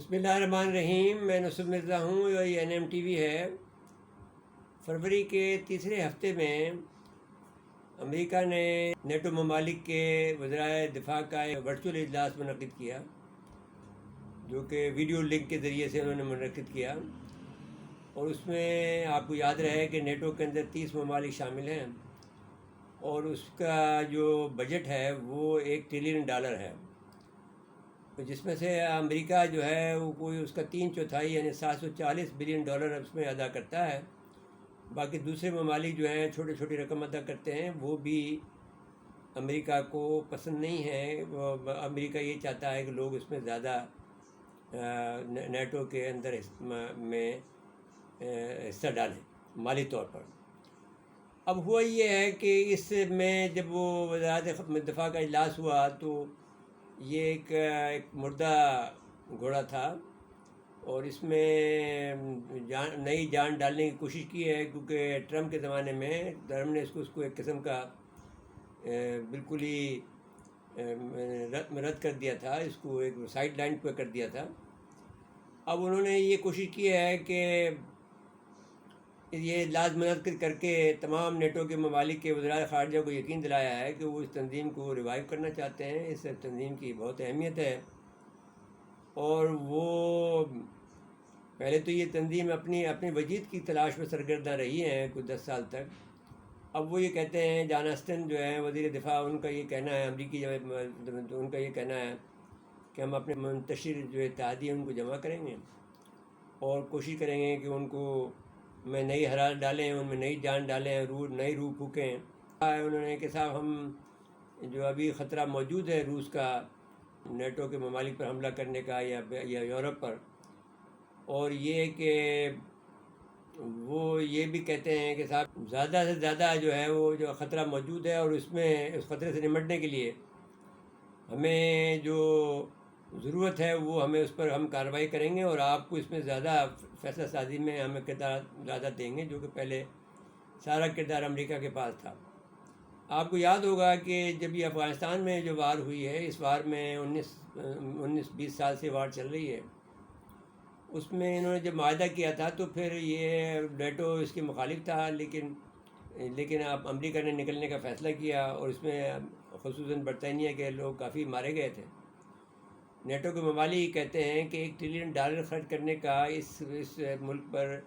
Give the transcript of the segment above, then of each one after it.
بسم اللہ الرحمن الرحیم. میں نصرت مرزا ہوں. یہ NMTV ہے. فروری کے تیسرے ہفتے میں امریکہ نے نیٹو ممالک کے وزرائے دفاع کا ایک ورچوئل اجلاس منعقد کیا، جو کہ ویڈیو لنک کے ذریعے سے انہوں نے منعقد کیا، اور اس میں آپ کو یاد رہے کہ نیٹو کے اندر 30 ممالک شامل ہیں، اور اس کا جو بجٹ ہے وہ $1 ٹریلین ہے، جس میں سے امریکہ جو ہے وہ کوئی اس کا 3/4 یعنی $740 بلین اس میں ادا کرتا ہے. باقی دوسرے ممالک جو ہیں چھوٹی چھوٹی رقم ادا کرتے ہیں، وہ بھی امریکہ کو پسند نہیں ہے. امریکہ یہ چاہتا ہے کہ لوگ اس میں زیادہ نیٹو کے اندر میں حصہ ڈالیں مالی طور پر. اب ہوا یہ ہے کہ اس میں جب وہ وزارت دفاع کا اجلاس ہوا تو یہ ایک مردہ گھوڑا تھا، اور اس میں نئی جان ڈالنے کی کوشش کی ہے، کیونکہ ٹرمپ کے زمانے میں ٹرمپ نے اس کو ایک قسم کا بالکل ہی رد کر دیا تھا، اس کو ایک سائیڈ لائن پہ کر دیا تھا. اب انہوں نے یہ کوشش کی ہے کہ یہ لازم منعقد کر کے تمام نیٹو کے ممالک کے وزرائے خارجہ کو یقین دلایا ہے کہ وہ اس تنظیم کو ریوائیو کرنا چاہتے ہیں. اس تنظیم کی بہت اہمیت ہے، اور وہ پہلے تو یہ تنظیم اپنی وجود کی تلاش میں سرگرداں رہی ہیں کچھ 10 سال تک. اب وہ یہ کہتے ہیں، جان اسٹن جو ہیں وزیر دفاع، ان کا یہ کہنا ہے، امریکی ان کا یہ کہنا ہے کہ ہم اپنے منتشر جو اتحادی ہیں ان کو جمع کریں گے اور کوشش کریں گے کہ ان کو میں نئی حرارت ڈالیں، ان میں نئی جان ڈالیں، نئی روح پھونکیں. انہوں نے کہ صاحب ہم جو ابھی خطرہ موجود ہے روس کا نیٹو کے ممالک پر حملہ کرنے کا یا یورپ پر، اور یہ کہ وہ یہ بھی کہتے ہیں کہ صاحب زیادہ سے زیادہ جو ہے وہ جو خطرہ موجود ہے، اور اس خطرے سے نمٹنے کے لیے ہمیں جو ضرورت ہے وہ اس پر ہم کارروائی کریں گے، اور آپ کو اس میں زیادہ فیصلہ سازی میں ہمیں کردار زیادہ دیں گے، جو کہ پہلے سارا کردار امریکہ کے پاس تھا. آپ کو یاد ہوگا کہ جب یہ افغانستان میں جو وار ہوئی ہے، اس وار میں 19-20 سال سے وار چل رہی ہے، اس میں انہوں نے جب معاہدہ کیا تھا تو پھر یہ نیٹو اس کے مخالف تھا، لیکن اب امریکہ نے نکلنے کا فیصلہ کیا، اور اس میں خصوصاً برطانیہ کے لوگ کافی مارے گئے تھے. نیٹو کے ممالک کہتے ہیں کہ $1 ٹریلین خرچ کرنے کا اس ملک پر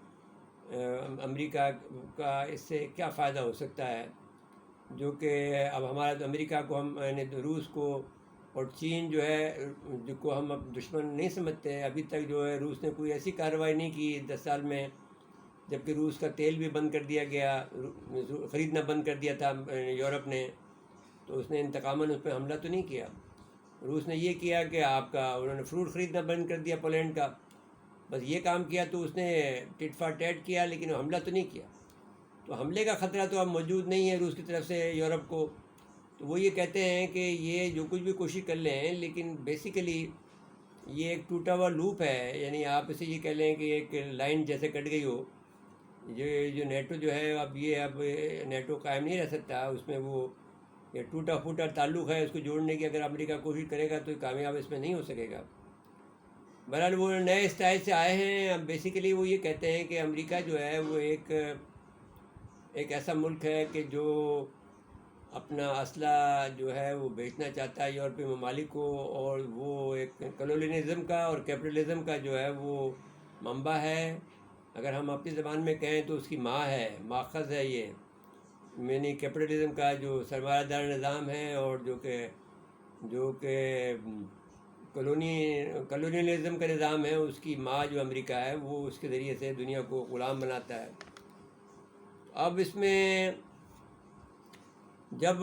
امریکہ کا اس سے کیا فائدہ ہو سکتا ہے، جو کہ اب ہمارا امریکہ کو ہم یعنی روس کو اور چین جو ہے جو کو ہم اب دشمن نہیں سمجھتے ہیں. ابھی تک جو ہے روس نے کوئی ایسی کارروائی نہیں کی 10 سال میں، جبکہ روس کا تیل بھی بند کر دیا گیا، خریدنا بند کر دیا تھا یورپ نے، تو اس نے انتقاماً اس پہ حملہ تو نہیں کیا. روس نے یہ کیا کہ انہوں نے فروٹ خریدنا بند کر دیا پولینڈ کا، بس یہ کام کیا، تو اس نے ٹٹ فار ٹیٹ کیا، لیکن وہ حملہ تو نہیں کیا. تو حملے کا خطرہ تو اب موجود نہیں ہے روس کی طرف سے یورپ کو. تو وہ یہ کہتے ہیں کہ یہ جو کچھ بھی کوشش کر لیں، لیکن بیسیکلی یہ ایک ٹوٹا ہوا لوپ ہے، یعنی آپ اسے یہ کہہ لیں کہ ایک لائن جیسے کٹ گئی ہو. جو نیٹو جو ہے اب نیٹو قائم نہیں رہ سکتا، اس میں وہ یہ ٹوٹا پھوٹا تعلق ہے، اس کو جوڑنے کی اگر امریکہ کوشش کرے گا تو کامیاب اس میں نہیں ہو سکے گا. بہرحال وہ نئے اسٹائل سے آئے ہیں. بیسیکلی وہ یہ کہتے ہیں کہ امریکہ جو ہے وہ ایک ایسا ملک ہے کہ جو اپنا اسلحہ جو ہے وہ بیچنا چاہتا ہے یورپی ممالک کو، اور وہ ایک کلونیلزم کا اور کیپٹلزم کا جو ہے وہ منبع ہے. اگر ہم اپنی زبان میں کہیں تو اس کی ماں ہے، ماخذ ہے یہ، یعنی کیپٹلزم کا جو سرمایہ دار نظام ہے، اور جو کہ کلونیلزم کا نظام ہے، اس کی ماں جو امریکہ ہے وہ اس کے ذریعے سے دنیا کو غلام بناتا ہے. اب اس میں جب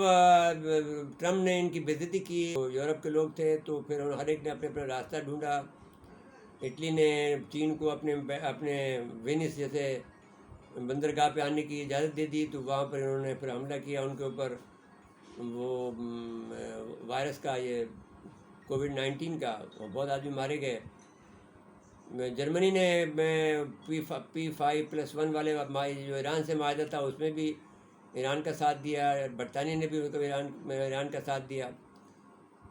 ٹرمپ نے ان کی بے عزتی کی، یورپ کے لوگ تھے، تو پھر ہر ایک نے اپنا راستہ ڈھونڈا. اٹلی نے چین کو اپنے وینس جیسے بندرگاہ پہ آنے کی اجازت دے دی، تو وہاں پر انہوں نے پھر حملہ کیا ان کے اوپر، وہ وائرس کا، یہ کووڈ-19 کا، بہت آدمی مارے گئے. جرمنی نے P5+1 والے جو ایران سے معاہدہ تھا اس میں بھی ایران کا ساتھ دیا. برطانیہ نے بھی ایران کا ساتھ دیا.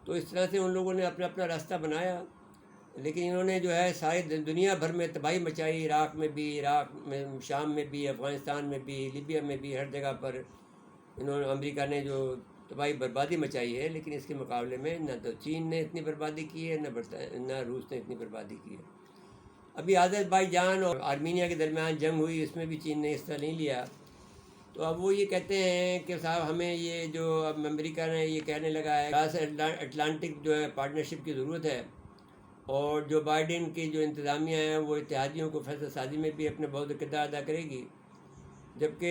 تو اس طرح سے ان لوگوں نے اپنا راستہ بنایا. لیکن انہوں نے جو ہے ساری دنیا بھر میں تباہی مچائی، عراق میں، شام میں بھی، افغانستان میں بھی، لیبیا میں بھی، ہر جگہ پر انہوں نے، امریکہ نے جو تباہی بربادی مچائی ہے، لیکن اس کے مقابلے میں نہ تو چین نے اتنی بربادی کی ہے، نہ روس نے اتنی بربادی کی ہے۔ ابھی آذربائیجان اور آرمینیا کے درمیان جنگ ہوئی، اس میں بھی چین نے حصہ نہیں لیا۔ تو اب وہ یہ کہتے ہیں کہ صاحب ہمیں یہ جو اب امریکہ نے یہ کہنے لگا ہے اٹلانٹک جو ہے پارٹنرشپ کی ضرورت ہے، اور جو بائیڈن کی جو انتظامیہ ہیں وہ اتحادیوں کو فیصلہ سازی میں بھی اپنے بہت کردار ادا کرے گی، جبکہ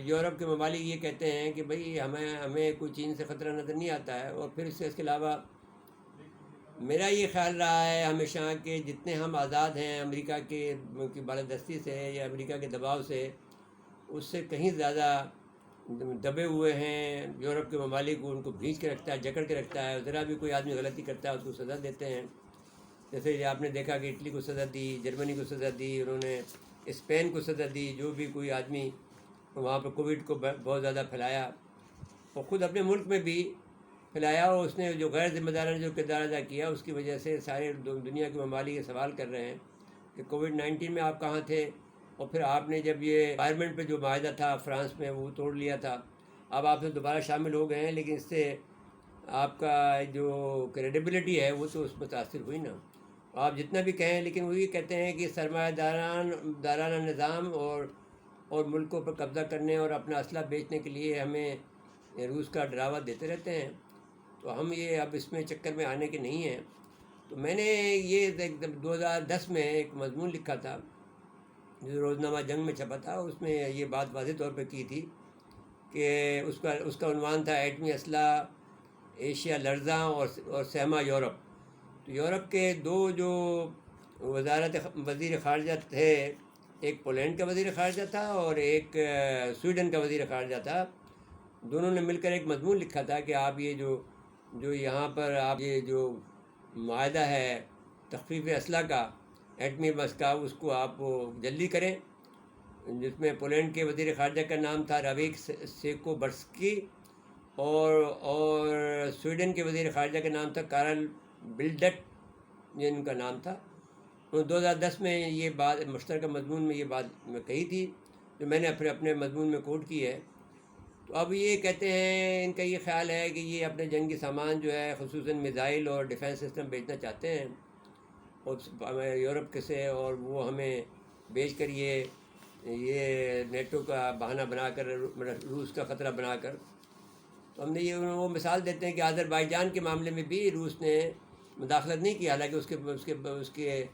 یورپ کے ممالک یہ کہتے ہیں کہ بھئی ہمیں کوئی چین سے خطرہ نظر نہیں آتا ہے۔ اور پھر اس کے علاوہ میرا یہ خیال رہا ہے ہمیشہ کہ جتنے ہم آزاد ہیں امریکہ کی بالادستی سے یا امریکہ کے دباؤ سے، اس سے کہیں زیادہ دبے ہوئے ہیں یورپ کے ممالک، ان کو بھینچ کے رکھتا ہے، جکڑ کے رکھتا ہے۔ ذرا بھی کوئی آدمی غلطی کرتا ہے اس کو سزا دیتے ہیں، جیسے آپ نے دیکھا کہ اٹلی کو سزا دی، جرمنی کو سزا دی، انہوں نے اسپین کو سزا دی، جو بھی کوئی آدمی وہاں پہ کووڈ کو بہت زیادہ پھیلایا، اور خود اپنے ملک میں بھی پھیلایا، اور اس نے جو غیر ذمہ دارانہ جو کردار ادا کیا، اس کی وجہ سے سارے دنیا کے ممالک یہ سوال کر رہے ہیں کہ کووڈ-19 میں آپ کہاں تھے، اور پھر آپ نے جب یہ انوائرمنٹ پہ جو معاہدہ تھا فرانس میں وہ توڑ لیا تھا، اب آپ سے دوبارہ شامل ہو گئے ہیں، لیکن اس سے آپ کا جو کریڈیبلٹی ہے وہ تو اس متاثر ہوئی نا۔ آپ جتنا بھی کہیں، لیکن وہ یہ کہتے ہیں کہ سرمایہ دارانہ نظام اور ملکوں پر قبضہ کرنے اور اپنا اسلحہ بیچنے کے لیے ہمیں روس کا ڈراوا دیتے رہتے ہیں، تو ہم یہ اب اس میں چکر میں آنے کے نہیں ہیں۔ تو میں نے یہ 2010 میں ایک مضمون لکھا تھا جو روزنامہ جنگ میں چھپا تھا، اس میں یہ بات واضح طور پہ کی تھی کہ اس کا عنوان تھا ایٹمی اسلحہ ایشیا لرزاں اور سہما یورپ۔ تو یورپ کے دو جو وزیر خارجہ تھے، ایک پولینڈ کا وزیر خارجہ تھا اور ایک سویڈن کا وزیر خارجہ تھا، دونوں نے مل کر ایک مضمون لکھا تھا کہ آپ یہ جو یہاں پر آپ یہ جو معاہدہ ہے تخفیف اسلحہ کا، ایٹمی بس کا، اس کو آپ جلدی کریں، جس میں پولینڈ کے وزیر خارجہ کا نام تھا راویک سیکوبرسکی، اور سویڈن کے وزیر خارجہ کا نام تھا کارل بلڈٹ، جن کا نام تھا۔ 2010 میں یہ بات مشترکہ مضمون میں یہ بات میں کہی تھی، جو میں نے پھر اپنے مضمون میں کوٹ کی ہے۔ تو اب یہ کہتے ہیں، ان کا یہ خیال ہے کہ یہ اپنے جنگی سامان جو ہے خصوصاً میزائل اور ڈیفنس سسٹم بیچنا چاہتے ہیں اور یورپ کے سے، اور وہ ہمیں بیچ کر یہ نیٹو کا بہانہ بنا کر، روس کا خطرہ بنا کر۔ تو ہم نے یہ وہ مثال دیتے ہیں کہ آذربائیجان کے معاملے میں بھی روس نے مداخلت نہیں کی، حالانکہ اس کے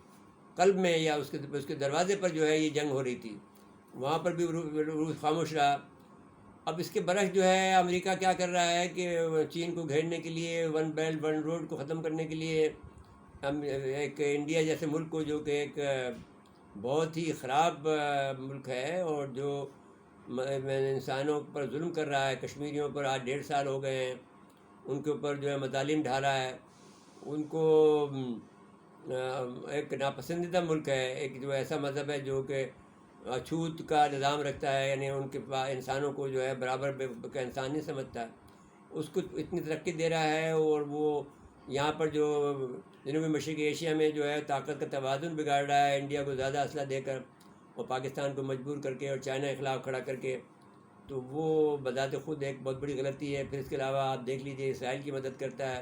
قلب میں یا اس کے دروازے پر جو ہے یہ جنگ ہو رہی تھی، وہاں پر بھی روس خاموش رہا۔ اب اس کے برعکس جو ہے امریکہ کیا کر رہا ہے کہ چین کو گھیرنے کے لیے، ون بیلٹ ون روڈ کو ختم کرنے کے لیے، ہم ایک انڈیا جیسے ملک کو، جو کہ ایک بہت ہی خراب ملک ہے اور جو انسانوں پر ظلم کر رہا ہے، کشمیریوں پر آج 1.5 سال ہو گئے ہیں، ان کے اوپر جو ہے مظالم ڈھا رہا ہے، ان کو ایک ناپسندیدہ ملک ہے، ایک جو ایسا مذہب ہے جو کہ اچھوت کا نظام رکھتا ہے، یعنی ان کے انسانوں کو جو ہے برابر کا انسان نہیں سمجھتا، اس کو اتنی ترقی دے رہا ہے، اور وہ یہاں پر جو جنوبی مشرقی ایشیا میں جو ہے طاقت کا توازن بگاڑ رہا ہے، انڈیا کو زیادہ اسلحہ دے کر اور پاکستان کو مجبور کر کے اور چائنا کے خلاف کھڑا کر کے، تو وہ بذات خود ایک بہت بڑی غلطی ہے۔ پھر اس کے علاوہ آپ دیکھ لیجئے اسرائیل کی مدد کرتا ہے،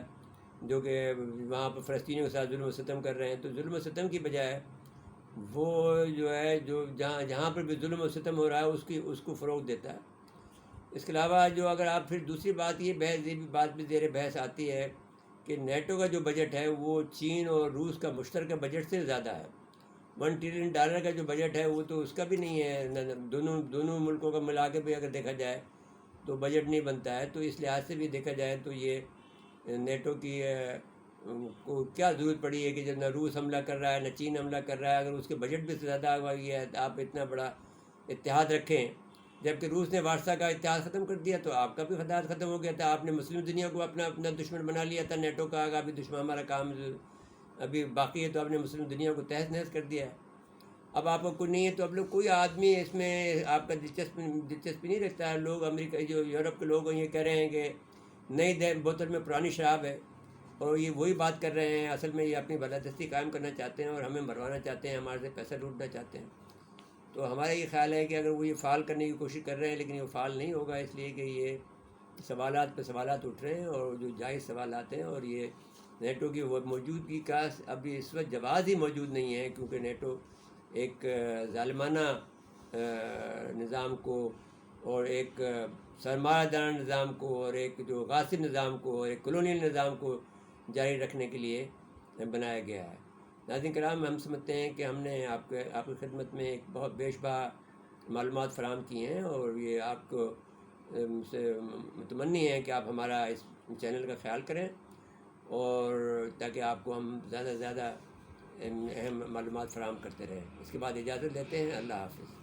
جو کہ وہاں پر فلسطینیوں کے ساتھ ظلم و ستم کر رہے ہیں۔ تو ظلم و ستم کی بجائے وہ جو ہے جو جہاں پر بھی ظلم و ستم ہو رہا ہے اس کو فروغ دیتا ہے۔ اس کے علاوہ جو اگر آپ پھر دوسری بات یہ بات بھی زیر بحث آتی ہے کہ نیٹو کا جو بجٹ ہے وہ چین اور روس کا مشترکہ بجٹ سے زیادہ ہے۔ $1 ٹریلین کا جو بجٹ ہے وہ تو اس کا بھی نہیں ہے، دونوں ملکوں کا ملا کے بھی اگر دیکھا جائے تو بجٹ نہیں بنتا ہے۔ تو اس لحاظ سے بھی دیکھا جائے تو یہ نیٹو کی کو کیا ضرورت پڑی ہے کہ جب نہ روس حملہ کر رہا ہے نہ چین حملہ کر رہا ہے، اگر اس کے بجٹ بھی زیادہ آ گیا ہے تو آپ اتنا بڑا اتحاد رکھیں، جبکہ روس نے وارسا کا اتحاد ختم کر دیا، تو آپ کا بھی اتحاد ختم ہو گیا تھا، آپ نے مسلم دنیا کو اپنا دشمن بنا لیا تھا، نیٹو کا ابھی دشمن ہمارا کام ابھی باقی ہے، تو آپ نے مسلم دنیا کو تہس نہس کر دیا ہے۔ اب آپ کو کوئی نہیں ہے تو اب لوگ کوئی آدمی اس میں آپ کا دلچسپی نہیں رکھتا ہے۔ لوگ امریکہ جو یورپ کے لوگ ہیں یہ کہہ رہے ہیں کہ نئی بوتل میں پرانی شراب ہے، اور یہ وہی بات کر رہے ہیں، اصل میں یہ اپنی بالادستی قائم کرنا چاہتے ہیں اور ہمیں مروانا چاہتے ہیں، ہمارے سے پیسہ لوٹنا چاہتے ہیں۔ تو ہمارا یہ خیال ہے کہ اگر وہ یہ فعال کرنے کی کوشش کر رہے ہیں لیکن یہ فعال نہیں ہوگا، اس لیے کہ یہ سوالات پہ سوالات اٹھ رہے ہیں اور جو جائز سوالات ہیں، اور یہ نیٹو کی وہ موجودگی کا ابھی اس وقت جواز ہی موجود نہیں ہے، کیونکہ نیٹو ایک ظالمانہ نظام کو اور ایک سرمایہ دارانہ نظام کو اور ایک جو غاصب نظام کو اور ایک کلونیل نظام کو جاری رکھنے کے لیے بنایا گیا ہے۔ ناظرین کرام، ہم سمجھتے ہیں کہ ہم نے آپ کی خدمت میں ایک بہت بیش بہا معلومات فراہم کی ہیں، اور یہ آپ کو سے متمنی ہے کہ آپ ہمارا اس چینل کا خیال کریں، اور تاکہ آپ کو ہم زیادہ سے زیادہ اہم معلومات فراہم کرتے رہیں۔ اس کے بعد اجازت لیتے ہیں، اللہ حافظ۔